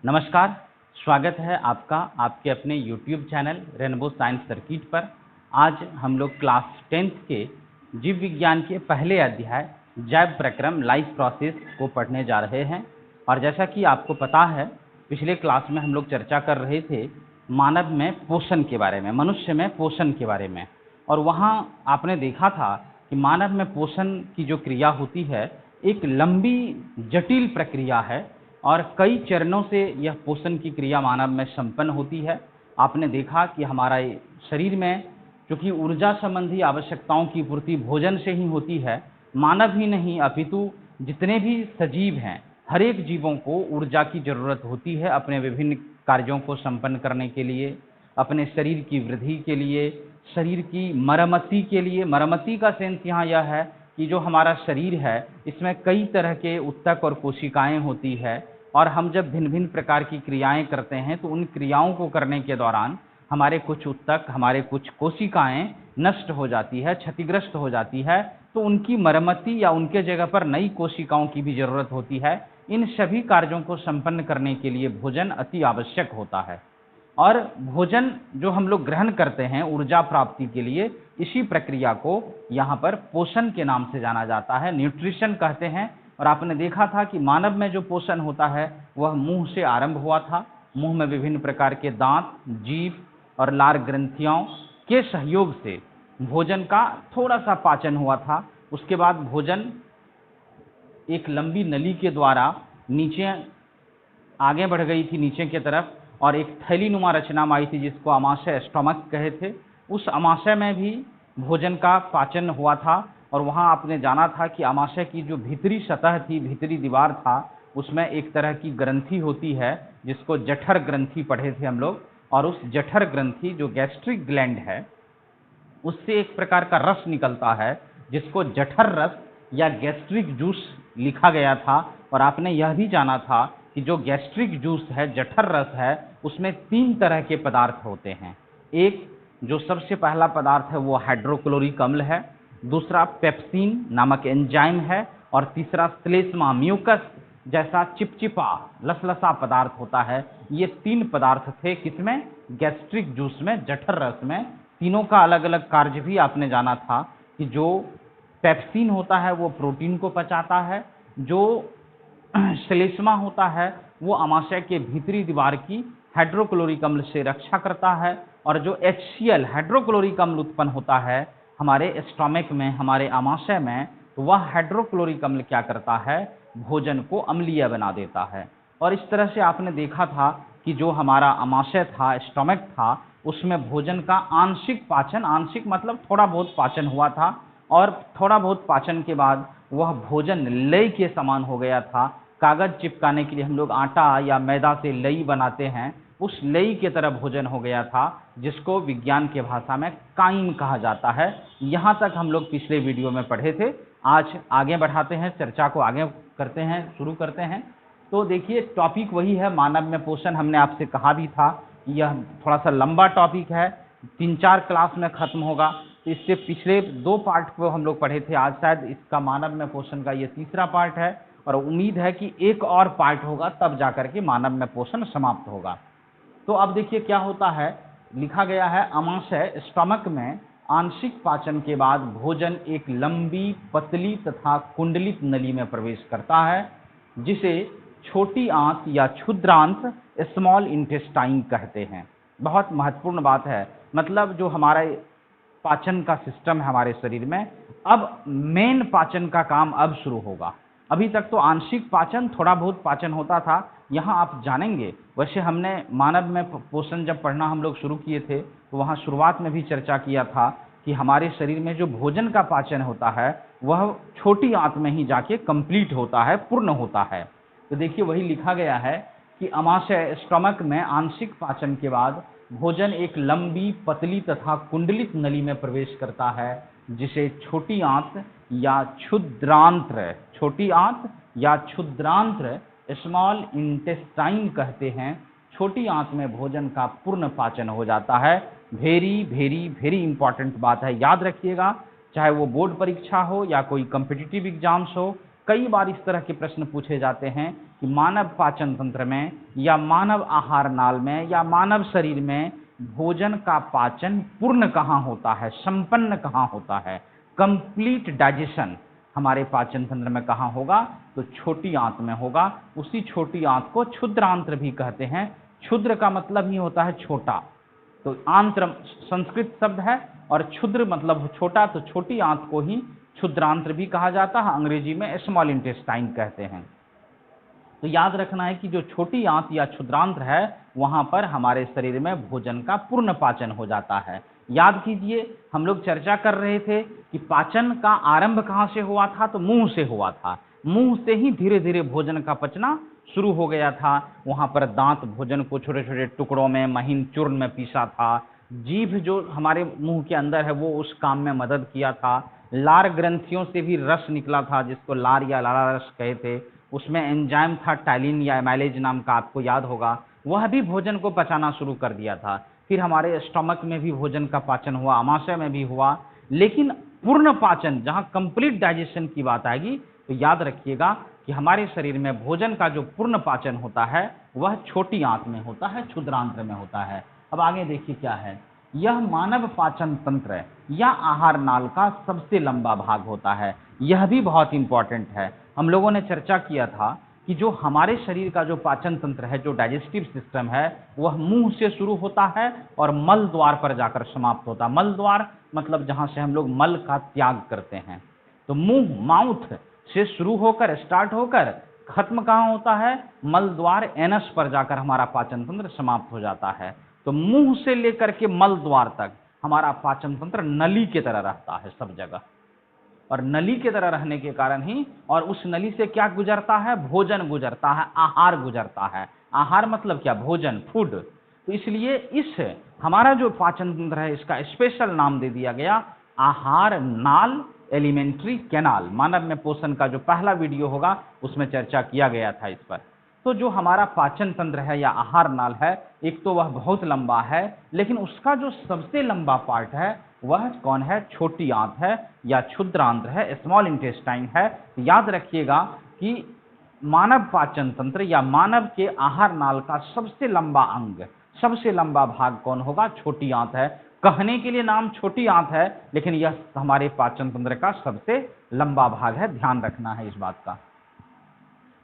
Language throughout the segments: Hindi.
नमस्कार, स्वागत है आपका आपके अपने YouTube channel rainbow science circuit पर। आज हम लोग क्लास 10th के जीव विज्ञान के पहले अध्याय जैव प्रक्रम लाइफ प्रोसेस को पढ़ने जा रहे हैं। और जैसा कि आपको पता है, पिछले क्लास में हम लोग चर्चा कर रहे थे मानव में पोषण के बारे में, मनुष्य में पोषण के बारे में। और वहाँ आपने देखा था कि मानव में पोषण की जो क्रिया होती है एक लंबी जटिल प्रक्रिया है और कई चरणों से यह पोषण की क्रिया मानव में संपन्न होती है। आपने देखा कि हमारा शरीर में चूँकि ऊर्जा संबंधी आवश्यकताओं की पूर्ति भोजन से ही होती है, मानव ही नहीं अपितु जितने भी सजीव हैं, हर एक जीवों को ऊर्जा की ज़रूरत होती है अपने विभिन्न कार्यों को संपन्न करने के लिए, अपने शरीर की वृद्धि के लिए, शरीर की मरम्मती के लिए। मरम्मती का सेंस यहाँ यह है कि जो हमारा शरीर है इसमें कई तरह के ऊतक और कोशिकाएं होती है, और हम जब भिन्न भिन्न प्रकार की क्रियाएं करते हैं तो उन क्रियाओं को करने के दौरान हमारे कुछ ऊतक, हमारे कुछ कोशिकाएं नष्ट हो जाती है, क्षतिग्रस्त हो जाती है, तो उनकी मरम्मती या उनके जगह पर नई कोशिकाओं की भी जरूरत होती है। इन सभी कार्यों को संपन्न करने के लिए भोजन अति आवश्यक होता है। और भोजन जो हम लोग ग्रहण करते हैं ऊर्जा प्राप्ति के लिए, इसी प्रक्रिया को यहाँ पर पोषण के नाम से जाना जाता है, न्यूट्रिशन कहते हैं। और आपने देखा था कि मानव में जो पोषण होता है वह मुंह से आरंभ हुआ था। मुंह में विभिन्न प्रकार के दांत, जीभ और लार ग्रंथियों के सहयोग से भोजन का थोड़ा सा पाचन हुआ था। उसके बाद भोजन एक लंबी नली के द्वारा नीचे आगे बढ़ गई थी नीचे की तरफ, और एक थैलीनुमा रचना में आई थी जिसको आमाशय स्टोमक कहे थे। उस आमाशय में भी भोजन का पाचन हुआ था, और वहाँ आपने जाना था कि आमाशय की जो भीतरी सतह थी, भीतरी दीवार था, उसमें एक तरह की ग्रंथि होती है जिसको जठर ग्रंथि पढ़े थे हम लोग। और उस जठर ग्रंथि जो गैस्ट्रिक ग्लैंड है उससे एक प्रकार का रस निकलता है जिसको जठर रस या गैस्ट्रिक जूस लिखा गया था। और आपने यह भी जाना था कि जो गैस्ट्रिक जूस है, जठर रस है, उसमें 3 तरह के पदार्थ होते हैं। एक जो सबसे पहला पदार्थ है वो हाइड्रोक्लोरिक अम्ल है, दूसरा पेप्सिन नामक एंजाइम है, और तीसरा श्लेष्मा म्यूकस जैसा चिपचिपा लसलसा पदार्थ होता है। ये 3 पदार्थ थे किसमें? गैस्ट्रिक जूस में, जठर रस में। तीनों का अलग अलग कार्य भी आपने जाना था कि जो पेप्सिन होता है वो प्रोटीन को पचाता है, जो श्लेष्मा होता है वो आमाशय के भीतरी दीवार की हाइड्रोक्लोरिक अम्ल से रक्षा करता है, और जो HCl हाइड्रोक्लोरिक अम्ल उत्पन्न होता है हमारे स्टोमक में, हमारे आमाशय में, तो वह हाइड्रोक्लोरिक अम्ल क्या करता है? भोजन को अम्लीय बना देता है। और इस तरह से आपने देखा था कि जो हमारा आमाशय था, स्टोमक था, उसमें भोजन का आंशिक पाचन, आंशिक मतलब थोड़ा बहुत पाचन हुआ था, और थोड़ा बहुत पाचन के बाद वह भोजन लई के समान हो गया था। कागज चिपकाने के लिए हम लोग आटा या मैदा से लई बनाते हैं, उस लई की तरह भोजन हो गया था, जिसको विज्ञान के भाषा में काइम कहा जाता है। यहाँ तक हम लोग पिछले वीडियो में पढ़े थे। आज आगे बढ़ाते हैं, चर्चा को आगे करते हैं, शुरू करते हैं। तो देखिए, टॉपिक वही है, मानव में पोषण। हमने आपसे कहा भी था यह थोड़ा सा लंबा टॉपिक है, 3-4 क्लास में खत्म होगा। तो इससे पिछले 2 पार्ट को हम लोग पढ़े थे, आज शायद इसका मानव में पोषण का ये तीसरा पार्ट है, और उम्मीद है कि एक और पार्ट होगा तब जाकर के मानव में पोषण समाप्त होगा। तो अब देखिए क्या होता है, लिखा गया है आमाशय स्टमक में आंशिक पाचन के बाद भोजन एक लंबी, पतली तथा कुंडलित नली में प्रवेश करता है, जिसे छोटी आंत या क्षुद्रांत स्मॉल इंटेस्टाइन कहते हैं। बहुत महत्वपूर्ण बात है, मतलब जो हमारा पाचन का सिस्टम है हमारे शरीर में, अब मेन पाचन का काम अब शुरू होगा। अभी तक तो आंशिक पाचन, थोड़ा बहुत पाचन होता था, यहाँ आप जानेंगे। वैसे हमने मानव में पोषण जब पढ़ना हम लोग शुरू किए थे तो वहाँ शुरुआत में भी चर्चा किया था कि हमारे शरीर में जो भोजन का पाचन होता है वह छोटी आंत में ही जाके कंप्लीट होता है, पूर्ण होता है। तो देखिए वही लिखा गया है कि आमाशय स्टमक में आंशिक पाचन के बाद भोजन एक लंबी, पतली तथा कुंडलित नली में प्रवेश करता है, जिसे छोटी आंत या क्षुद्रांत्र, छोटी आंत या क्षुद्रांत्र स्मॉल इंटेस्टाइन कहते हैं। छोटी आंत में भोजन का पूर्ण पाचन हो जाता है। वेरी वेरी वेरी इंपॉर्टेंट बात है, याद रखिएगा। चाहे वो बोर्ड परीक्षा हो या कोई कॉम्पिटिटिव एग्जाम्स हो, कई बार इस तरह के प्रश्न पूछे जाते हैं कि मानव पाचन तंत्र में या मानव आहार नाल में या मानव शरीर में भोजन का पाचन पूर्ण कहाँ होता है, संपन्न कहाँ होता है, कंप्लीट डाइजेशन हमारे पाचन तंत्र में कहाँ होगा, तो छोटी आंत में होगा। उसी छोटी आंत को क्षुद्रांत्र भी कहते हैं। क्षुद्र का मतलब ही होता है छोटा, तो आंत्र संस्कृत शब्द है और क्षुद्र मतलब छोटा, तो छोटी आंत को ही क्षुद्रांत्र भी कहा जाता है, अंग्रेजी में स्मॉल इंटेस्टाइन कहते हैं। तो याद रखना है कि जो छोटी आंत या क्षुद्रांत्र है वहां पर हमारे शरीर में भोजन का पूर्ण पाचन हो जाता है। याद कीजिए, हम लोग चर्चा कर रहे थे कि पाचन का आरंभ कहाँ से हुआ था, तो मुंह से हुआ था। मुंह से ही धीरे धीरे भोजन का पचना शुरू हो गया था। वहां पर दांत भोजन को छोटे छोटे टुकड़ों में महीन चूर्ण में पीसा था। जीभ जो हमारे मुंह के अंदर है वो उस काम में मदद किया था। लार ग्रंथियों से भी रस निकला था जिसको लार या लाला रस कहे थे। उसमें एंजाइम था टाइलिन या एमाइलेज नाम का, आपको याद होगा, वह भी भोजन को पचाना शुरू कर दिया था। फिर हमारे स्टमक में भी भोजन का पाचन हुआ, आमाशय में भी हुआ। लेकिन पूर्ण पाचन जहां कंप्लीट डाइजेशन की बात आएगी तो याद रखिएगा कि हमारे शरीर में भोजन का जो पूर्ण पाचन होता है वह छोटी आंत में होता है, क्षुद्रांत्र में होता है। अब आगे देखिए क्या है, यह मानव पाचन तंत्र या आहार नाल का सबसे लंबा भाग होता है। यह भी बहुत इंपॉर्टेंट है। हम लोगों ने चर्चा किया था कि जो हमारे शरीर का जो पाचन तंत्र है, जो डाइजेस्टिव सिस्टम है, वह मुंह से शुरू होता है और मल द्वार पर जाकर समाप्त होता है। मल द्वार मतलब जहां से हम लोग मल का त्याग करते हैं। तो मुंह, माउथ से शुरू होकर स्टार्ट होकर खत्म कहाँ होता है, मल द्वार एनस पर जाकर हमारा पाचन तंत्र समाप्त हो जाता है। तो मुंह से लेकर के मल द्वार तक हमारा पाचन तंत्र नली की तरह रहता है सब जगह, और नली की तरह रहने के कारण ही, और उस नली से क्या गुजरता है, भोजन गुजरता है, आहार गुजरता है। आहार मतलब क्या, भोजन, फूड। तो इसलिए इस हमारा जो पाचन तंत्र है इसका स्पेशल नाम दे दिया गया आहार नाल, एलिमेंट्री कैनाल। मानव में पोषण का जो पहला वीडियो होगा उसमें चर्चा किया गया था इस पर। तो जो हमारा पाचन तंत्र है या आहार नाल है, एक तो वह बहुत लंबा है, लेकिन उसका जो सबसे लंबा पार्ट है वह कौन है, छोटी आंत है या क्षुद्रांत्र है, स्मॉल इंटेस्टाइन है। याद रखिएगा कि मानव पाचन तंत्र या मानव के आहार नाल का सबसे लंबा अंग, सबसे लंबा भाग कौन होगा, छोटी आंत है। कहने के लिए नाम छोटी आंत है, लेकिन यह हमारे पाचन तंत्र का सबसे लंबा भाग है, ध्यान रखना है इस बात का।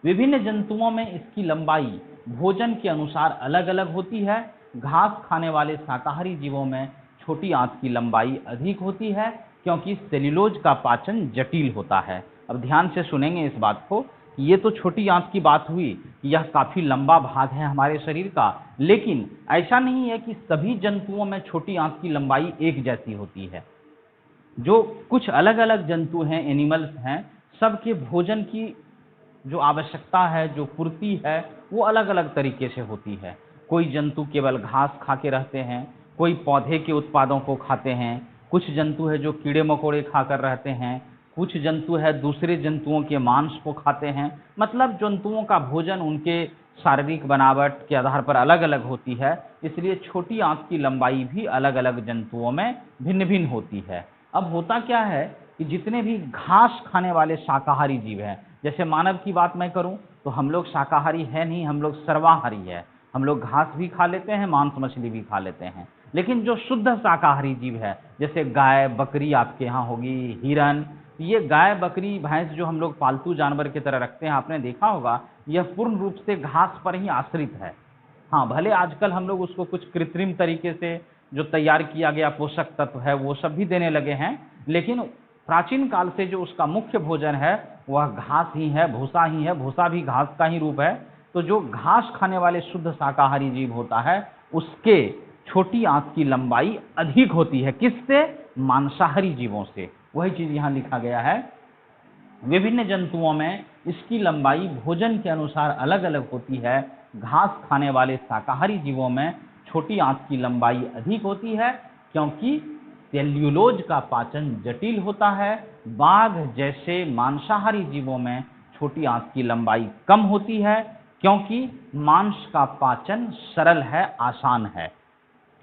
विभिन्न जंतुओं में इसकी लंबाई भोजन के अनुसार अलग अलग होती है। घास खाने वाले शाकाहारी जीवों में छोटी आंत की लंबाई अधिक होती है क्योंकि सेल्यूलोज का पाचन जटिल होता है। अब ध्यान से सुनेंगे इस बात को, ये तो छोटी आंत की बात हुई कि यह काफी लंबा भाग है हमारे शरीर का, लेकिन ऐसा नहीं है कि सभी जंतुओं में छोटी आंत की लंबाई एक जैसी होती है। जो कुछ अलग अलग जंतु हैं, एनिमल्स हैं, सबके भोजन की जो आवश्यकता है, जो पूर्ति है, वो अलग अलग तरीके से होती है। कोई जंतु केवल घास खा के रहते हैं, कोई पौधे के उत्पादों को खाते हैं, कुछ जंतु है जो कीड़े मकोड़े खाकर रहते हैं, कुछ जंतु है दूसरे जंतुओं के मांस को खाते हैं। मतलब जंतुओं का भोजन उनके शारीरिक बनावट के आधार पर अलग अलग होती है, इसलिए छोटी आंत की लंबाई भी अलग अलग जंतुओं में भिन्न भिन्न होती है। अब होता क्या है कि जितने भी घास खाने वाले शाकाहारी जीव हैं, जैसे मानव की बात मैं करूं तो हम लोग शाकाहारी है नहीं, हम लोग सर्वाहारी है। हम लोग घास भी खा लेते हैं, मांस मछली भी खा लेते हैं। लेकिन जो शुद्ध शाकाहारी जीव है, जैसे गाय बकरी आपके यहाँ होगी, हिरन, ये गाय बकरी भैंस जो हम लोग पालतू जानवर की तरह रखते हैं, आपने देखा होगा यह पूर्ण रूप से घास पर ही आश्रित है। हाँ, भले आजकल हम लोग उसको कुछ कृत्रिम तरीके से जो तैयार किया गया पोषक तत्व है वो सब भी देने लगे हैं, लेकिन प्राचीन काल से जो उसका मुख्य भोजन है वह घास ही है, भूसा ही है, भूसा भी घास का ही रूप है। तो जो घास खाने वाले शुद्ध शाकाहारी जीव होता है उसके छोटी आंत की लंबाई अधिक होती है, किससे, मांसाहारी जीवों से। वही चीज यहाँ लिखा गया है। विभिन्न जंतुओं में इसकी लंबाई भोजन के अनुसार अलग अलग होती है। घास खाने वाले शाकाहारी जीवों में छोटी आंत की लंबाई अधिक होती है क्योंकि सेल्यूलोज का पाचन जटिल होता है। बाघ जैसे मांसाहारी जीवों में छोटी आंत की लंबाई कम होती है क्योंकि मांस का पाचन सरल है, आसान है।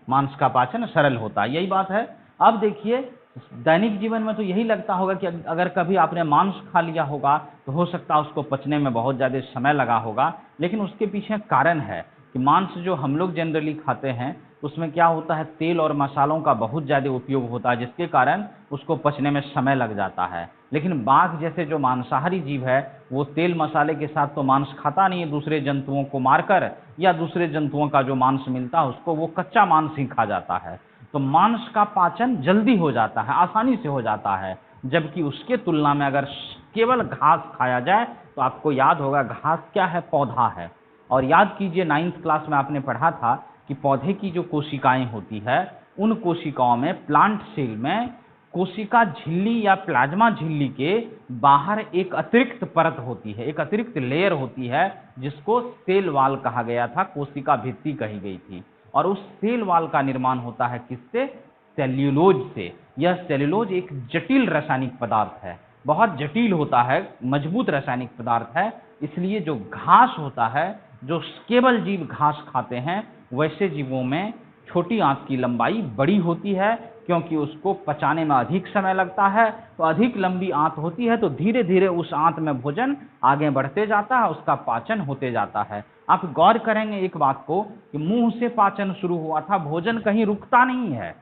मांस का पाचन सरल होता है, यही बात है। अब देखिए, दैनिक जीवन में तो यही लगता होगा कि अगर कभी आपने मांस खा लिया होगा तो हो सकता है उसको पचने में बहुत ज़्यादा समय लगा होगा, लेकिन उसके पीछे कारण है कि मांस जो हम लोग जनरली खाते हैं उसमें क्या होता है, तेल और मसालों का बहुत ज़्यादा उपयोग होता है, जिसके कारण उसको पचने में समय लग जाता है। लेकिन बाघ जैसे जो मांसाहारी जीव है वो तेल मसाले के साथ तो मांस खाता नहीं है, दूसरे जंतुओं को मारकर या दूसरे जंतुओं का जो मांस मिलता है उसको वो कच्चा मांस ही खा जाता है। तो मांस का पाचन जल्दी हो जाता है, आसानी से हो जाता है, जबकि उसके तुलना में अगर केवल घास खाया जाए तो आपको याद होगा घास क्या है, पौधा है। और याद कीजिए 9th क्लास में आपने पढ़ा था कि पौधे की जो कोशिकाएं होती है उन कोशिकाओं में, प्लांट सेल में, कोशिका झिल्ली या प्लाज्मा झिल्ली के बाहर एक अतिरिक्त परत होती है, एक अतिरिक्त लेयर होती है जिसको सेल वॉल कहा गया था, कोशिका भित्ति कही गई थी। और उस सेल वॉल का निर्माण होता है किससे? सेल्यूलोज से। यह सेल्यूलोज एक जटिल रासायनिक पदार्थ है, बहुत जटिल होता है, मजबूत रासायनिक पदार्थ है। इसलिए जो घास होता है, जो केवल जीव घास खाते हैं, वैसे जीवों में छोटी आंत की लंबाई बड़ी होती है, क्योंकि उसको पचाने में अधिक समय लगता है। तो अधिक लंबी आंत होती है तो धीरे धीरे उस आंत में भोजन आगे बढ़ते जाता है, उसका पाचन होते जाता है। आप गौर करेंगे एक बात को कि मुंह से पाचन शुरू हुआ था, भोजन कहीं रुकता नहीं है।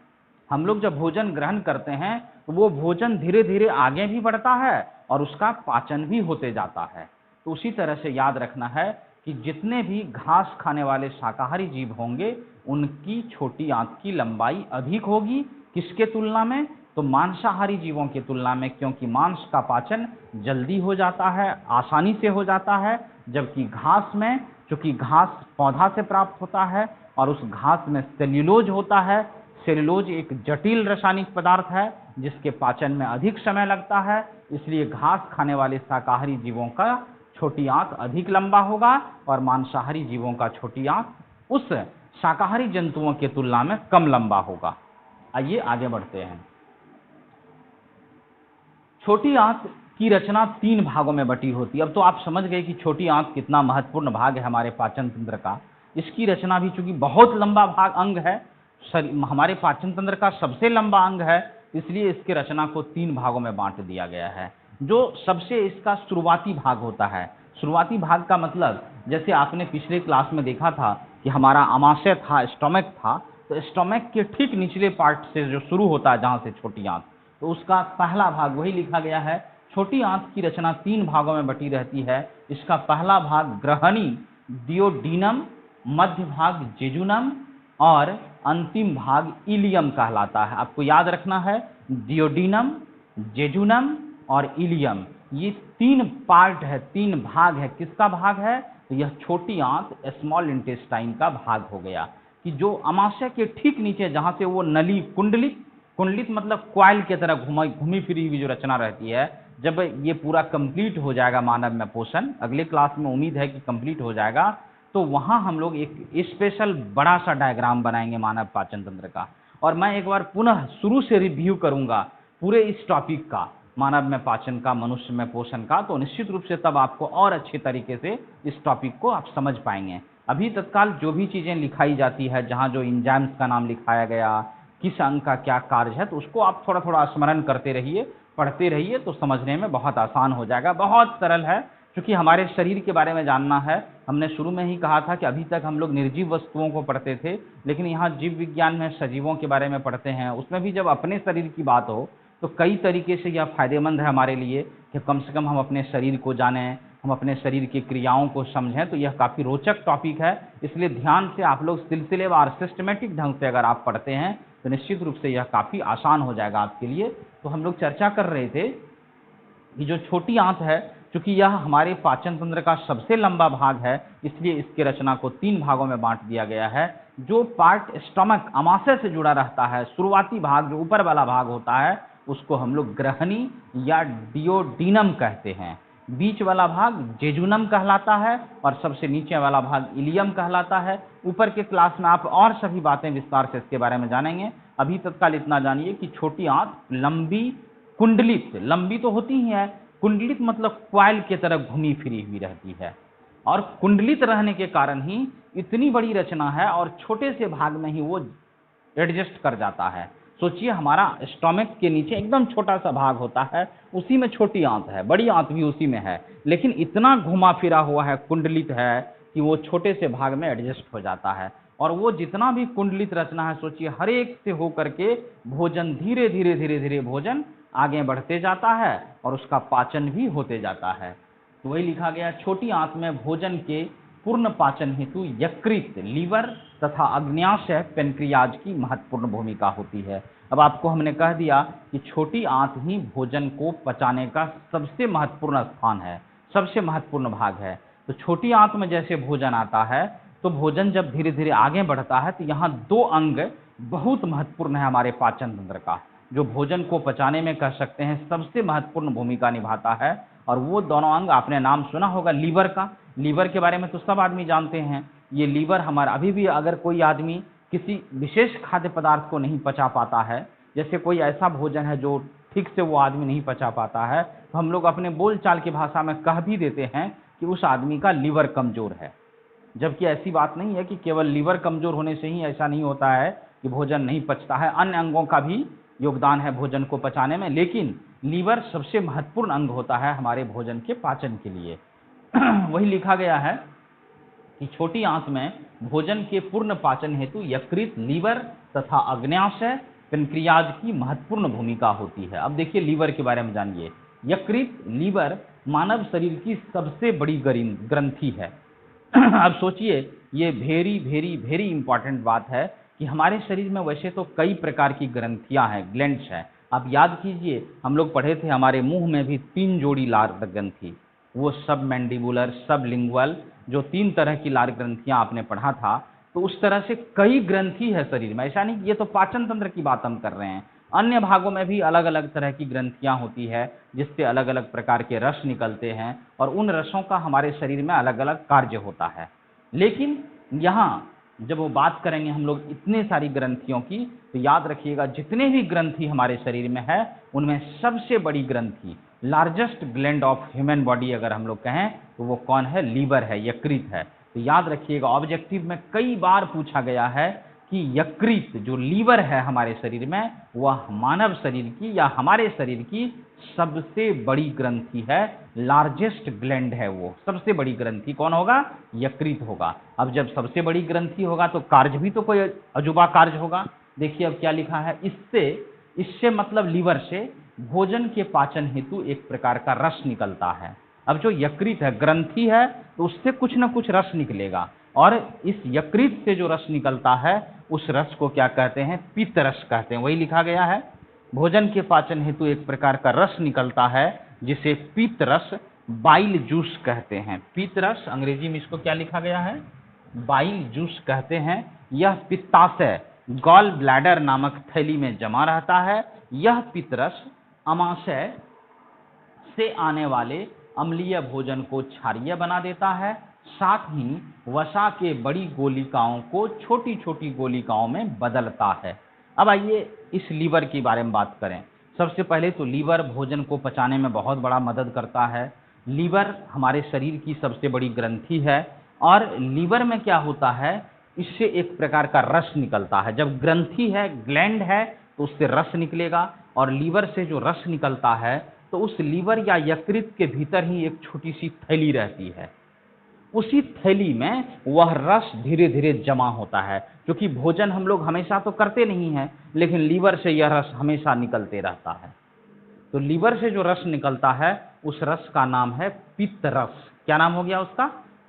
हम लोग जब भोजन ग्रहण करते हैं तो वो भोजन धीरे धीरे आगे भी बढ़ता है और उसका पाचन भी होते जाता है। तो उसी तरह से याद रखना है कि जितने भी घास खाने वाले शाकाहारी जीव होंगे उनकी छोटी आंत की लंबाई अधिक होगी। किसके तुलना में? तो मांसाहारी जीवों की तुलना में, क्योंकि मांस का पाचन जल्दी हो जाता है, आसानी से हो जाता है। जबकि घास में, चूंकि घास पौधा से प्राप्त होता है और उस घास में सेल्यूलोज होता है, सेल्यूलोज एक जटिल रासायनिक पदार्थ है जिसके पाचन में अधिक समय लगता है। इसलिए घास खाने वाले शाकाहारी जीवों का छोटी आंत अधिक लंबा होगा और मांसाहारी जीवों का छोटी आंत उस शाकाहारी जंतुओं की तुलना में कम लंबा होगा। आइए आगे बढ़ते हैं। छोटी आंत की रचना 3 भागों में बटी होती है। अब तो आप समझ गए कि छोटी आंत कितना महत्वपूर्ण भाग है हमारे पाचन तंत्र का। इसकी रचना भी चूंकि बहुत लंबा भाग अंग है, हमारे पाचन तंत्र का सबसे लंबा अंग है, इसलिए इसकी रचना को 3 भागों में बांट दिया गया है। जो सबसे इसका शुरुआती भाग होता है, शुरुआती भाग का मतलब जैसे आपने पिछले क्लास में देखा था कि हमारा आमाशय था, स्टोमक था, तो स्टोमक के ठीक निचले पार्ट से जो शुरू होता है जहां से छोटी आंत, तो उसका पहला भाग वही लिखा गया है। छोटी आंत की रचना 3 भागों में बटी रहती है। इसका पहला भाग ग्रहणी डियोडीनम, मध्य भाग जेजुनम और अंतिम भाग इलियम कहलाता है। आपको याद रखना है, डियोडीनम, जेजुनम और इलियम, ये 3 पार्ट है, 3 भाग है। किसका भाग है? तो यह छोटी आंत, स्मॉल इंटेस्टाइन का भाग हो गया, कि जो अमाशय के ठीक नीचे जहां से वो नली, कुंडलित, कुंडलित मतलब क्वाइल की तरह घूमी फिरी हुई जो रचना रहती है, जब ये पूरा कंप्लीट हो जाएगा मानव में पोषण, अगले क्लास में उम्मीद है कि कंप्लीट हो जाएगा, तो वहां हम लोग एक स्पेशल बड़ा सा डायग्राम बनाएंगे मानव पाचन तंत्र का। और मैं एक बार पुनः शुरू से रिव्यू करूंगा पूरे इस टॉपिक का, मानव में पाचन का, मनुष्य में पोषण का, तो निश्चित रूप से तब आपको और अच्छे तरीके से इस टॉपिक को आप समझ पाएंगे। अभी तत्काल जो भी चीज़ें लिखाई जाती है, जहाँ जो इंजाइम्स का नाम लिखाया गया, किस अंग का क्या कार्य है, तो उसको आप थोड़ा थोड़ा स्मरण करते रहिए, पढ़ते रहिए, तो समझने में बहुत आसान हो जाएगा। बहुत सरल है, क्योंकि हमारे शरीर के बारे में जानना है। हमने शुरू में ही कहा था कि अभी तक हम लोग निर्जीव वस्तुओं को पढ़ते थे, लेकिन यहाँ जीव विज्ञान में सजीवों के बारे में पढ़ते हैं। उसमें भी जब अपने शरीर की बात हो तो कई तरीके से यह फायदेमंद है हमारे लिए कि कम से कम हम अपने शरीर को जानें, हम अपने शरीर की क्रियाओं को समझें। तो यह काफ़ी रोचक टॉपिक है, इसलिए ध्यान से आप लोग सिलसिलेवार, सिस्टमेटिक ढंग से अगर आप पढ़ते हैं तो निश्चित रूप से यह काफ़ी आसान हो जाएगा आपके लिए। तो हम लोग चर्चा कर रहे थे कि जो छोटी आंत है, चूंकि यह हमारे पाचन तंत्र का सबसे लंबा भाग है, इसलिए इसकी रचना को 3 भागों में बांट दिया गया है। जो पार्ट स्टमक, अमाशय से जुड़ा रहता है, शुरुआती भाग जो ऊपर वाला भाग होता है, उसको हम लोग ग्रहणी या डियोडीनम कहते हैं। बीच वाला भाग जेजुनम कहलाता है और सबसे नीचे वाला भाग इलियम कहलाता है। ऊपर के क्लास में आप और सभी बातें विस्तार से इसके बारे में जानेंगे। अभी तत्काल इतना जानिए कि छोटी आंत लंबी, कुंडलित, लंबी तो होती ही है, कुंडलित मतलब क्वाइल की तरह घूमी फिरी हुई रहती है, और कुंडलित रहने के कारण ही इतनी बड़ी रचना है और छोटे से भाग में ही वो एडजस्ट कर जाता है। सोचिए हमारा स्टोमक के नीचे एकदम छोटा सा भाग होता है, उसी में छोटी आंत है, बड़ी आंत भी उसी में है, लेकिन इतना घुमा फिरा हुआ है, कुंडलित है कि वो छोटे से भाग में एडजस्ट हो जाता है। और वो जितना भी कुंडलित रचना है, सोचिए हर एक से होकर के भोजन धीरे धीरे धीरे धीरे भोजन आगे बढ़ते जाता है और उसका पाचन भी होते जाता है। तो वही लिखा गया, छोटी आंत में भोजन के पूर्ण पाचन हेतु यकृत, लीवर तथा अग्न्याशय पेनक्रियाज की महत्वपूर्ण भूमिका होती है। अब आपको हमने कह दिया कि छोटी आंत ही भोजन को पचाने का सबसे महत्वपूर्ण स्थान है, सबसे महत्वपूर्ण भाग है। तो छोटी आंत में जैसे भोजन आता है, तो भोजन जब धीरे धीरे आगे बढ़ता है, तो यहाँ दो अंग बहुत महत्वपूर्ण है हमारे पाचन तंत्र का, जो भोजन को पचाने में कह सकते हैं सबसे महत्वपूर्ण भूमिका निभाता है। और वो दोनों अंग आपने नाम सुना होगा लीवर का। लीवर के बारे में तो सब आदमी जानते हैं। ये लीवर हमारा अभी भी अगर कोई आदमी किसी विशेष खाद्य पदार्थ को नहीं पचा पाता है, जैसे कोई ऐसा भोजन है जो ठीक से वो आदमी नहीं पचा पाता है, तो हम लोग अपने बोलचाल की भाषा में कह भी देते हैं कि उस आदमी का लीवर कमजोर है। जबकि ऐसी बात नहीं है कि केवल लीवर कमजोर होने से ही ऐसा नहीं होता है कि भोजन नहीं पचता है, अन्य अंगों का भी योगदान है भोजन को पचाने में, लेकिन लीवर सबसे महत्वपूर्ण अंग होता है हमारे भोजन के पाचन के लिए। वही लिखा गया है कि छोटी आंत में भोजन के पूर्ण पाचन हेतु यकृत, लीवर तथा अग्न्याशय पेनक्रियाज की महत्वपूर्ण भूमिका होती है। अब देखिए लीवर के बारे में जानिए। यकृत, लीवर मानव शरीर की सबसे बड़ी ग्रंथि है। अब सोचिए, ये वेरी वेरी वेरी इंपॉर्टेंट बात है कि हमारे शरीर में वैसे तो कई प्रकार की ग्रंथियां हैं, ग्लैंड्स हैं। आप याद कीजिए, हम लोग पढ़े थे हमारे मुंह में भी 3 जोड़ी लार ग्रंथि, वो सब मैंडिबुलर, सब लिंगुअल, जो 3 तरह की लार ग्रंथियां आपने पढ़ा था। तो उस तरह से कई ग्रंथि है शरीर में, ऐसा नहीं कि ये तो पाचन तंत्र की बात हम कर रहे हैं। अन्य भागों में भी अलग अलग तरह की ग्रंथियां होती है, जिससे अलग अलग प्रकार के रस निकलते हैं और उन रसों का हमारे शरीर में अलग अलग कार्य होता है। लेकिन यहाँ जब वो बात करेंगे हम लोग इतने सारी ग्रंथियों की, तो याद रखिएगा जितने भी ग्रंथि हमारे शरीर में है, उनमें सबसे बड़ी ग्रंथि, largest gland of human body अगर हम लोग कहें, तो वो कौन है? लीवर है, यकृत है। तो याद रखिएगा, ऑब्जेक्टिव में कई बार पूछा गया है कि यकृत जो लीवर है हमारे शरीर में, वह मानव शरीर की या हमारे शरीर की सबसे बड़ी ग्रंथि है, लार्जेस्ट ग्लैंड है। वो सबसे बड़ी ग्रंथि कौन होगा? यकृत होगा। अब जब सबसे बड़ी ग्रंथि होगा तो कार्य भी तो कोई अजूबा कार्य होगा। देखिए अब क्या लिखा है, इससे मतलब लीवर से भोजन के पाचन हेतु एक प्रकार का रस निकलता है। अब जो यकृत है, ग्रंथि है, तो उससे कुछ ना कुछ रस निकलेगा, और इस यकृत से जो रस निकलता है उस रस को क्या कहते हैं? पित्त रस कहते हैं। वही लिखा गया है, भोजन के पाचन हेतु एक प्रकार का रस निकलता है जिसे पित्त रस, बाइल जूस कहते हैं। पित्त रस, अंग्रेजी में इसको क्या लिखा गया है? बाइल जूस कहते हैं। यह पित्ताशय, गॉल ब्लैडर नामक थैली में जमा रहता है। यह पित्त रस अमाशय से आने वाले अम्लीय भोजन को क्षारीय बना देता है, साथ ही वसा के बड़ी गोलिकाओं को छोटी छोटी गोलिकाओं में बदलता है। अब आइए इस लीवर के बारे में बात करें। सबसे पहले तो लीवर भोजन को पचाने में बहुत बड़ा मदद करता है। लीवर हमारे शरीर की सबसे बड़ी ग्रंथि है, और लीवर में क्या होता है, इससे एक प्रकार का रस निकलता है। जब ग्रंथि है, ग्लैंड है, तो उससे रस निकलेगा, और लीवर से जो रस निकलता है, तो उस लीवर या यकृत के भीतर ही एक छोटी सी थैली रहती है। उसी थैली में वह रस धीरे धीरे जमा होता है, क्योंकि भोजन हम लोग हमेशा तो करते नहीं हैं, लेकिन लीवर से यह रस हमेशा निकलते रहता है। तो लीवर से जो रस निकलता है, उस रस का नाम है पित्त रस। क्या नाम हो गया उसका?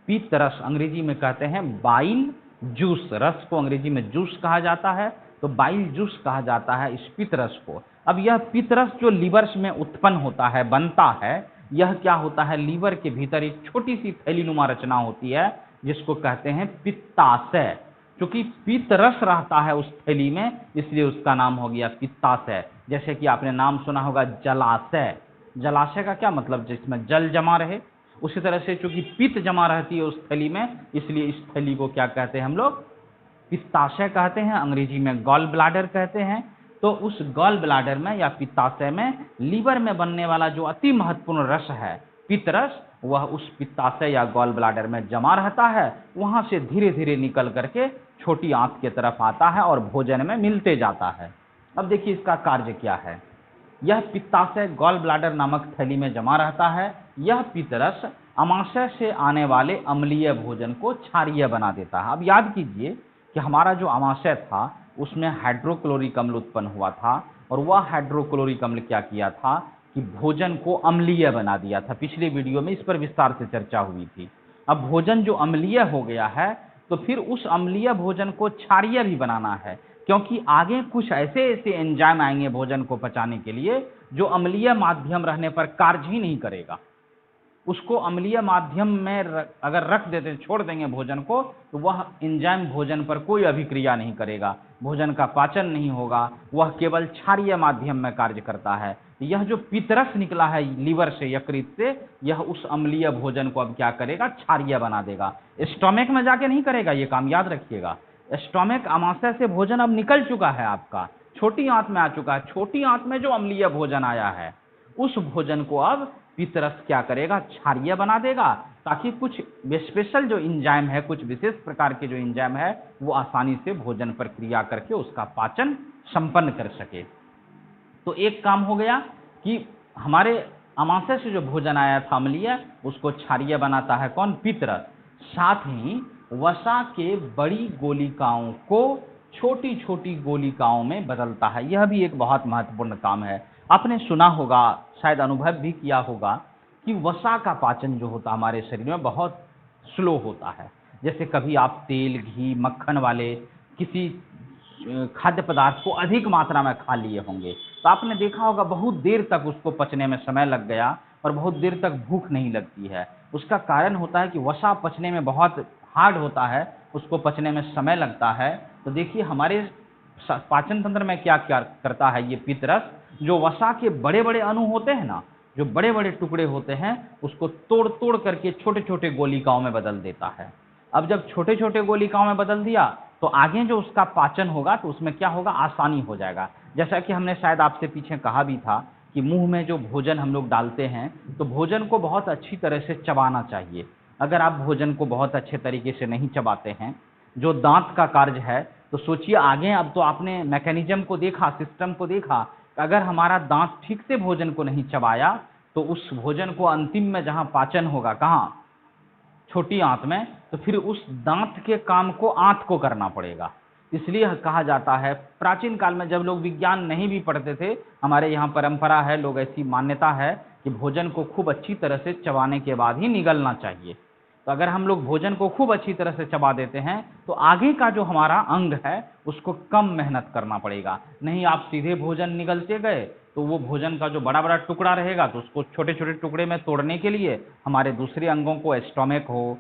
पित्त रस। अंग्रेजी में कहते हैं बाइल जूस। रस को अंग्रेजी में जूस कहा जाता है, तो बाइल जूस कहा जाता है इस पित्त रस को। अब यह पित्त रस जो लीवर में उत्पन्न होता है, बनता है, यह क्या होता है, लीवर के भीतर एक छोटी सी थैलीनुमा रचना होती है, जिसको कहते हैं पित्ताशय। क्योंकि पित्त रस रहता है उस थैली में, इसलिए उसका नाम हो गया पित्ताशय। जैसे कि आपने नाम सुना होगा जलाशय। जलाशय का क्या मतलब? जिसमें जल जमा रहे। उसी तरह से चूंकि पित्त जमा रहती है उस थैली में, इसलिए इस थैली को क्या कहते हैं हम लोग? पित्ताशय कहते हैं। अंग्रेजी में गॉल ब्लैडर कहते हैं। तो उस गॉल ब्लैडर में या पित्ताशय में लीवर में बनने वाला जो अति महत्वपूर्ण रस है, पित्त रस, वह उस पित्ताशय या गॉल ब्लैडर में जमा रहता है। वहां से धीरे धीरे निकल करके छोटी आंत की तरफ आता है और भोजन में मिलते जाता है। अब देखिए इसका कार्य क्या है। यह पित्ताशय गॉल ब्लैडर नामक थैली में जमा रहता है। यह पित्तरस अमाशय से आने वाले अम्लीय भोजन को क्षारीय बना देता है। अब याद कीजिए कि हमारा जो अमाशय था उसमें हाइड्रोक्लोरिक अम्ल उत्पन्न हुआ था, और वह हाइड्रोक्लोरिक अम्ल क्या किया था कि भोजन को अम्लीय बना दिया था। पिछले वीडियो में इस पर विस्तार से चर्चा हुई थी। अब भोजन जो अम्लीय हो गया है, तो फिर उस अम्लीय भोजन को क्षारीय भी बनाना है, क्योंकि आगे कुछ ऐसे ऐसे एंजाइम आएंगे भोजन को पचाने के लिए जो अम्लीय माध्यम रहने पर कार्य ही नहीं करेगा। उसको अम्लीय माध्यम में अगर रख देते, छोड़ देंगे भोजन को, तो वह एंजाइम भोजन पर कोई अभिक्रिया नहीं करेगा, भोजन का पाचन नहीं होगा, वह केवल क्षारीय माध्यम में कार्य करता है। यह जो पित्तरस निकला है लीवर से, यकृत से, यह उस अम्लीय भोजन को अब क्या करेगा, क्षारीय बना देगा। स्टोमक में जाके नहीं करेगा ये काम, याद रखिएगा। स्टोमक अमाशय से भोजन अब निकल चुका है, आपका छोटी आंत में आ चुका है। छोटी आंत में जो अम्लीय भोजन आया है उस भोजन को अब पित्तरस क्या करेगा, क्षारीय बना देगा, ताकि कुछ स्पेशल जो एंजाइम है, कुछ विशेष प्रकार के जो एंजाइम है, वो आसानी से भोजन पर क्रिया करके उसका पाचन संपन्न कर सके। तो एक काम हो गया कि हमारे अमाशय से जो भोजन आया था अम्लीय, उसको क्षारीय बनाता है कौन, पित्तरस। साथ ही वसा के बड़ी गोलिकाओं को छोटी छोटी गोलिकाओं में बदलता है। यह भी एक बहुत महत्वपूर्ण काम है। आपने सुना होगा, शायद अनुभव भी किया होगा, कि वसा का पाचन जो होता है हमारे शरीर में बहुत स्लो होता है। जैसे कभी आप तेल, घी, मक्खन वाले किसी खाद्य पदार्थ को अधिक मात्रा में खा लिए होंगे, तो आपने देखा होगा बहुत देर तक उसको पचने में समय लग गया और बहुत देर तक भूख नहीं लगती है। उसका कारण होता है कि वसा पचने में बहुत हार्ड होता है, उसको पचने में समय लगता है। तो देखिए हमारे पाचन तंत्र में क्या क्या करता है ये पित्तरस, जो वसा के बड़े बड़े अणु होते हैं ना, जो बड़े बड़े टुकड़े होते हैं, उसको तोड़ तोड़ करके छोटे छोटे गोलिकाओं में बदल देता है। अब जब छोटे छोटे गोलिकाओं में बदल दिया, तो आगे जो उसका पाचन होगा तो उसमें क्या होगा, आसानी हो जाएगा। जैसा कि हमने शायद आपसे पीछे कहा भी था कि मुंह में जो भोजन हम लोग डालते हैं, तो भोजन को बहुत अच्छी तरह से चबाना चाहिए। अगर आप भोजन को बहुत अच्छे तरीके से नहीं चबाते हैं, जो दांत का कार्य है, तो सोचिए आगे, अब तो आपने मैकेनिज्म को देखा, सिस्टम को देखा, अगर हमारा दांत ठीक से भोजन को नहीं चबाया, तो उस भोजन को अंतिम में जहां पाचन होगा, कहाँ, छोटी आंत में, तो फिर उस दांत के काम को आंत को करना पड़ेगा। इसलिए कहा जाता है, प्राचीन काल में जब लोग विज्ञान नहीं भी पढ़ते थे, हमारे यहाँ परंपरा है, लोग ऐसी मान्यता है कि भोजन को खूब अच्छी तरह से चबाने के बाद ही निगलना चाहिए। तो अगर हम लोग भोजन को खूब अच्छी तरह से चबा देते हैं, तो आगे का जो हमारा अंग है उसको कम मेहनत करना पड़ेगा। नहीं आप सीधे भोजन निगलते गए, तो वो भोजन का जो बड़ा बड़ा टुकड़ा रहेगा, तो उसको छोटे छोटे टुकड़े में तोड़ने के लिए हमारे दूसरे अंगों को, स्टोमक हो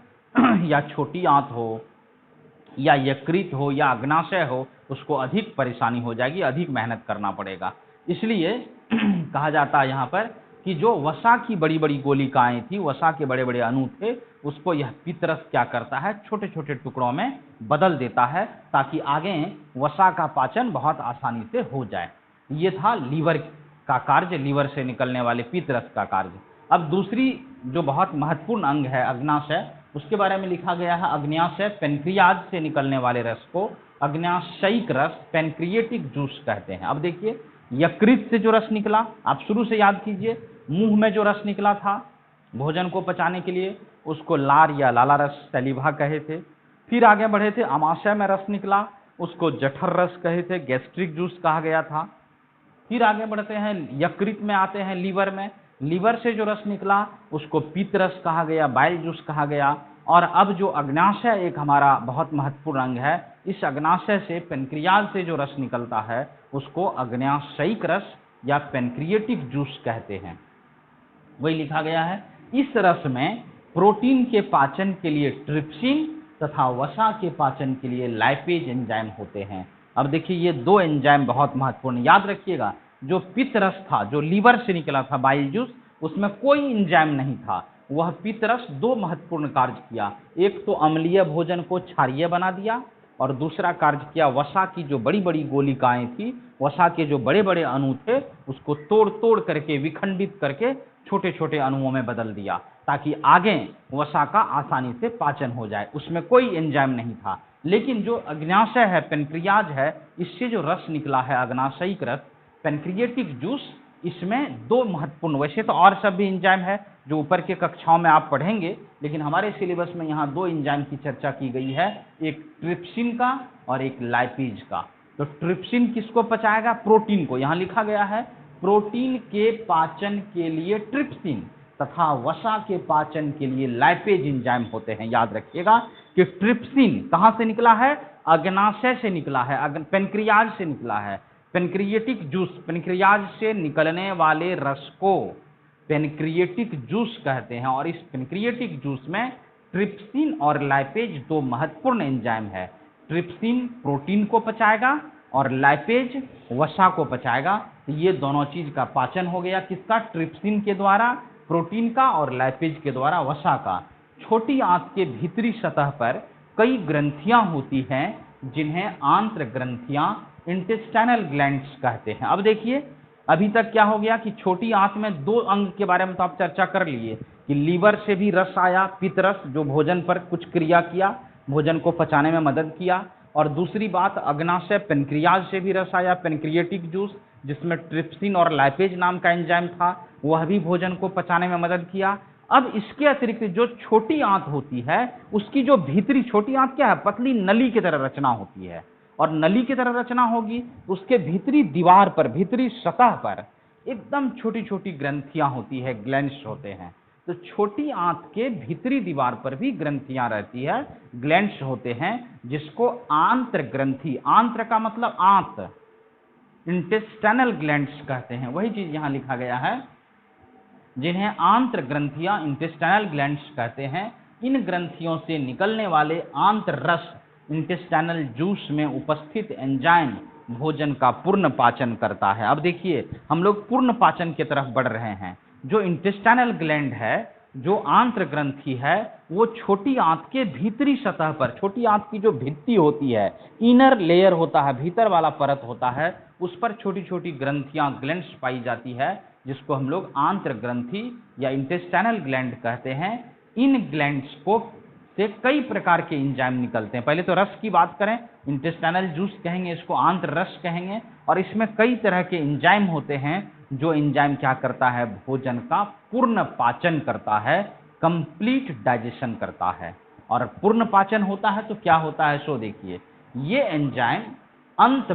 या छोटी आंत हो या यकृत हो या अग्नाशय हो, उसको अधिक परेशानी हो जाएगी, अधिक मेहनत करना पड़ेगा। इसलिए कहा जाता है यहाँ पर कि जो वसा की बड़ी बड़ी गोलिकाएं थी, वसा के बड़े बड़े अणु थे, उसको यह पित्तरस क्या करता है, छोटे छोटे टुकड़ों में बदल देता है, ताकि आगे वसा का पाचन बहुत आसानी से हो जाए। ये था लीवर का कार्य, लीवर से निकलने वाले पित्तरस का कार्य। अब दूसरी जो बहुत महत्वपूर्ण अंग है अग्नाशय, उसके बारे में लिखा गया है, अग्न्याशय पेनक्रियाज से निकलने वाले रस को अग्न्याशयिक रस, पेनक्रिएटिक जूस कहते हैं। अब देखिए यकृत से जो रस निकला, आप शुरू से याद कीजिए, मुंह में जो रस निकला था भोजन को पचाने के लिए, उसको लार या लाला रस, सैलिवा कहे थे। फिर आगे बढ़े थे, अमाशय में रस निकला, उसको जठर रस कहे थे, गैस्ट्रिक जूस कहा गया था। फिर आगे बढ़ते हैं, यकृत में आते हैं, लीवर में, लीवर से जो रस निकला उसको पित्त रस कहा गया, बाइल जूस कहा गया। और अब जो अग्नाशय एक हमारा बहुत महत्वपूर्ण अंग है, इस अग्नाशय से, पेनक्रियाज से जो रस निकलता है उसको अग्न्याशयिक रस या पेनक्रिएटिक जूस कहते हैं। वही लिखा गया है, इस रस में प्रोटीन के पाचन के लिए ट्रिप्सिन तथा वसा के पाचन के लिए लाइपेज एंजाइम होते हैं। अब देखिए ये दो एंजाइम बहुत महत्वपूर्ण, याद रखिएगा। जो पित्त रस था, जो लीवर से निकला था बाइल जूस, उसमें कोई एंजाइम नहीं था। वह पित्त रस दो महत्वपूर्ण कार्य किया, एक तो अम्लीय भोजन को क्षारीय बना दिया, और दूसरा कार्य किया, वसा की जो बड़ी बड़ी गोलिकाएं थी, वसा के जो बड़े बड़े अणु थे, उसको तोड़ तोड़ करके, विखंडित करके छोटे छोटे अणुओं में बदल दिया, ताकि आगे वसा का आसानी से पाचन हो जाए। उसमें कोई एंजाइम नहीं था, लेकिन जो अग्न्याशय है, पेनक्रियाज है, इससे जो रस निकला है अग्नाशयिक रस, पेनक्रिएटिक जूस, इसमें दो महत्वपूर्ण, वैसे तो और सब भी एंजाइम है जो ऊपर के कक्षाओं में आप पढ़ेंगे, लेकिन हमारे सिलेबस में यहाँ दो एंजाइम की चर्चा की गई है, एक ट्रिप्सिन का और एक लाइपेज का। तो ट्रिप्सिन किसको पचाएगा? प्रोटीन को। यहाँ लिखा गया है प्रोटीन के पाचन के लिए ट्रिप्सिन तथा वसा के पाचन के लिए लाइपेज एंजाइम होते हैं। याद रखिएगा कि ट्रिप्सिन कहां से निकला है? अग्नाशय से निकला है, पेनक्रियाज से निकला है। पेनक्रिएटिक जूस, पेनक्रियाज से निकलने वाले रस को पेनक्रिएटिक जूस कहते हैं, और इस पेनक्रिएटिक जूस में ट्रिप्सिन और लाइपेज दो महत्वपूर्ण एंजाइम है। ट्रिप्सिन प्रोटीन को पचाएगा और लाइपेज वसा को पचाएगा। तो ये दोनों चीज का पाचन हो गया, किसका? ट्रिप्सिन के द्वारा प्रोटीन का और लाइपेज के द्वारा वसा का। छोटी आंत के भीतरी सतह पर कई ग्रंथियां होती हैं जिन्हें आंत्र ग्रंथियां, इंटेस्टाइनल ग्लैंड्स कहते हैं। अब देखिए, अभी तक क्या हो गया कि छोटी आंत में दो अंग के बारे में तो आप चर्चा कर लिए कि लीवर से भी रस आया, पित्त रस, जो भोजन पर कुछ क्रिया किया, भोजन को पचाने में मदद किया। और दूसरी बात, अग्नाशय पेनक्रियाज से भी रस आया, पेनक्रिएटिक जूस, जिसमें ट्रिप्सिन और लाइपेज नाम का एंजाइम था, वह भी भोजन को पचाने में मदद किया। अब इसके अतिरिक्त जो छोटी आंत होती है, उसकी जो भीतरी, छोटी आंत क्या है? पतली नली की तरह रचना होती है, और नली की तरह रचना होगी, उसके भीतरी दीवार पर, भीतरी सतह पर एकदम छोटी छोटी ग्रंथियां होती है, ग्लैंड्स होते हैं। तो छोटी आंत के भीतरी दीवार पर भी ग्रंथियां रहती है, ग्लैंड्स होते हैं, जिसको आंत्र ग्रंथि, आंत्र का मतलब आंत, इंटेस्टाइनल ग्लैंड्स कहते हैं। वही चीज यहां लिखा गया है, जिन्हें आंत्र ग्रंथियां, इंटेस्टाइनल ग्लैंड्स कहते हैं। इन ग्रंथियों से निकलने वाले आंत्र रस, इंटेस्टाइनल जूस में उपस्थित एंजाइम भोजन का पूर्ण पाचन करता है। अब देखिए, हम लोग पूर्ण पाचन की तरफ बढ़ रहे हैं। जो इंटेस्टाइनल ग्लैंड है, जो आंत्र ग्रंथि है, वो छोटी आंत के भीतरी सतह पर, छोटी आंत की जो भित्ति होती है, इनर लेयर होता है, भीतर वाला परत होता है, उस पर छोटी छोटी ग्रंथियां, ग्लैंड्स पाई जाती है, जिसको हम लोग आंत्र ग्रंथि या इंटेस्टाइनल ग्लैंड कहते हैं। इन ग्लैंड्स को से कई प्रकार के एंजाइम निकलते हैं। पहले तो रस की बात करें, इंटेस्टाइनल जूस कहेंगे, इसको आंत्र रस कहेंगे, और इसमें कई तरह के एंजाइम होते हैं। जो एंजाइम क्या करता है? भोजन का पूर्ण पाचन करता है, कंप्लीट डाइजेशन करता है। और पूर्ण पाचन होता है तो क्या होता है, सो देखिए, ये एंजाइम अंत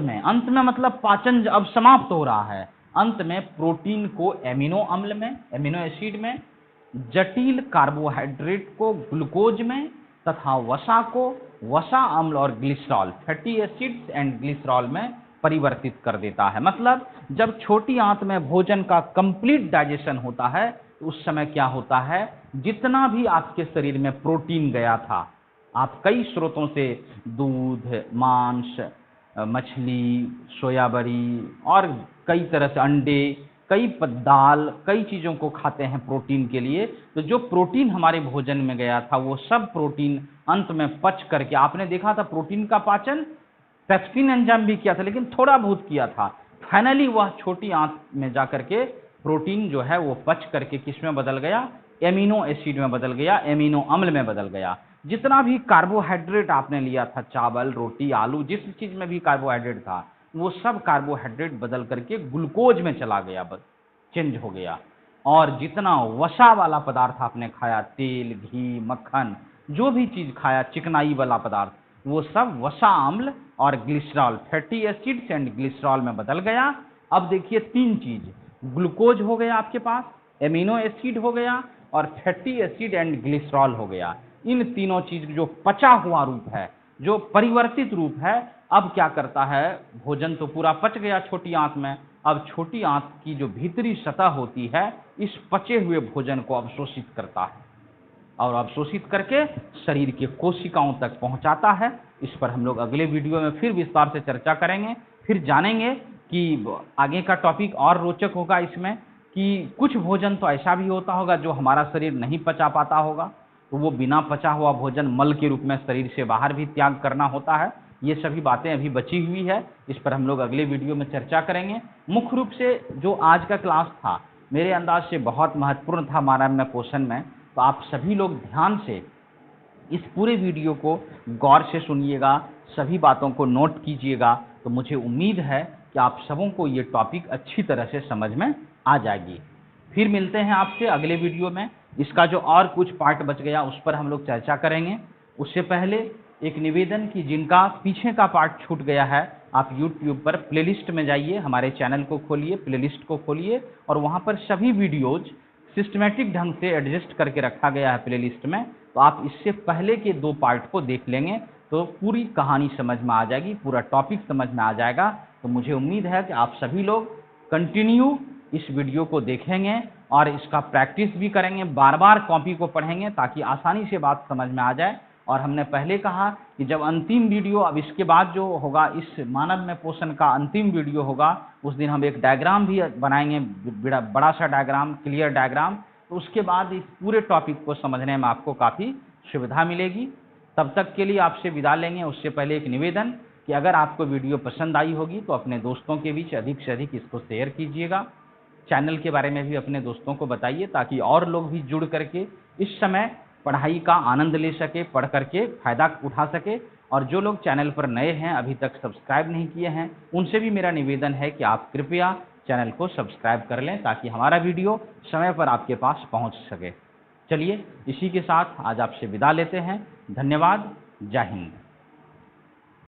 में मतलब पाचन अब समाप्त हो रहा है, अंत में प्रोटीन को एमिनो अम्ल में, एमिनो एसिड में, जटिल कार्बोहाइड्रेट को ग्लूकोज में, तथा वसा को वसा अम्ल और glycerol, fatty acids and glycerol में परिवर्तित कर देता है। मतलब जब छोटी आंत में भोजन का कंप्लीट डाइजेशन होता है, तो उस समय क्या होता है, जितना भी आपके शरीर में प्रोटीन गया था, आप कई स्रोतों से दूध, मांस, मछली, सोयाबरी और कई तरह से अंडे, दाल, कई चीज़ों को खाते हैं प्रोटीन के लिए। तो जो प्रोटीन हमारे भोजन में गया था, वो सब प्रोटीन अंत में पच करके, आपने देखा था प्रोटीन का पाचन पेप्सिन एंजाइम भी किया था, लेकिन थोड़ा बहुत किया था। फाइनली वह छोटी आंत में जाकर के प्रोटीन जो है वो पच करके किस में बदल गया? एमिनो एसिड में बदल गया, एमिनो अम्ल में बदल गया। जितना भी कार्बोहाइड्रेट आपने लिया था, चावल, रोटी, आलू, जिस चीज में भी कार्बोहाइड्रेट था, वो सब कार्बोहाइड्रेट बदल करके ग्लूकोज में चला गया, चेंज हो गया। और जितना वसा वाला पदार्थ आपने खाया, तेल, घी, मक्खन, जो भी चीज खाया, चिकनाई वाला पदार्थ, वो सब वसा अम्ल और glycerol, fatty acids and glycerol में बदल गया। अब देखिए, तीन चीज, ग्लूकोज हो गया आपके पास, एमिनो एसिड हो गया, और फैटी एसिड एंड ग्लिसरॉल हो गया। इन तीनों चीज जो पचा हुआ रूप है, जो परिवर्तित रूप है, अब क्या करता है? भोजन तो पूरा पच गया छोटी आंत में, अब छोटी आंत की जो भीतरी सतह होती है, इस पचे हुए भोजन को अवशोषित करता है, और अवशोषित करके शरीर के कोशिकाओं तक पहुंचाता है। इस पर हम लोग अगले वीडियो में फिर विस्तार से चर्चा करेंगे, फिर जानेंगे कि आगे का टॉपिक और रोचक होगा इसमें, कि कुछ भोजन तो ऐसा भी होता होगा जो हमारा शरीर नहीं पचा पाता होगा, तो वो बिना पचा हुआ भोजन मल के रूप में शरीर से बाहर भी त्याग करना होता है। ये सभी बातें अभी बची हुई है, इस पर हम लोग अगले वीडियो में चर्चा करेंगे। मुख्य रूप से जो आज का क्लास था, मेरे अंदाज से बहुत महत्वपूर्ण था हमारा में क्वेश्चन में, तो आप सभी लोग ध्यान से इस पूरे वीडियो को गौर से सुनिएगा, सभी बातों को नोट कीजिएगा, तो मुझे उम्मीद है कि आप सबों को ये टॉपिक अच्छी तरह से समझ में आ जाएगी। फिर मिलते हैं आपसे अगले वीडियो में। इसका जो और कुछ पार्ट बच गया उस पर हम लोग चर्चा करेंगे। उससे पहले एक निवेदन कि जिनका पीछे का पार्ट छूट गया है, आप YouTube पर प्लेलिस्ट में जाइए, हमारे चैनल को खोलिए, प्लेलिस्ट को खोलिए और वहाँ पर सभी वीडियोज सिस्टमेटिक ढंग से एडजस्ट करके रखा गया है प्लेलिस्ट में। तो आप इससे पहले के 2 पार्ट को देख लेंगे तो पूरी कहानी समझ में आ जाएगी, पूरा टॉपिक समझ में आ जाएगा। तो मुझे उम्मीद है कि आप सभी लोग कंटिन्यू इस वीडियो को देखेंगे और इसका प्रैक्टिस भी करेंगे, बार बार कॉपी को पढ़ेंगे ताकि आसानी से बात समझ में आ जाए। और हमने पहले कहा कि जब अंतिम वीडियो, अब इसके बाद जो होगा, इस मानव में पोषण का अंतिम वीडियो होगा, उस दिन हम एक डायग्राम भी बनाएंगे, बड़ा सा डायग्राम, क्लियर डायग्राम। तो उसके बाद इस पूरे टॉपिक को समझने में आपको काफ़ी सुविधा मिलेगी। तब तक के लिए आपसे विदा लेंगे। उससे पहले एक निवेदन कि अगर आपको वीडियो पसंद आई होगी तो अपने दोस्तों के बीच अधिक से अधिक इसको शेयर कीजिएगा। चैनल के बारे में भी अपने दोस्तों को बताइए ताकि और लोग भी जुड़ करके इस समय पढ़ाई का आनंद ले सके, पढ़ करके फ़ायदा उठा सके। और जो लोग चैनल पर नए हैं, अभी तक सब्सक्राइब नहीं किए हैं, उनसे भी मेरा निवेदन है कि आप कृपया चैनल को सब्सक्राइब कर लें ताकि हमारा वीडियो समय पर आपके पास पहुंच सके। चलिए, इसी के साथ आज आपसे विदा लेते हैं। धन्यवाद। जय हिंद।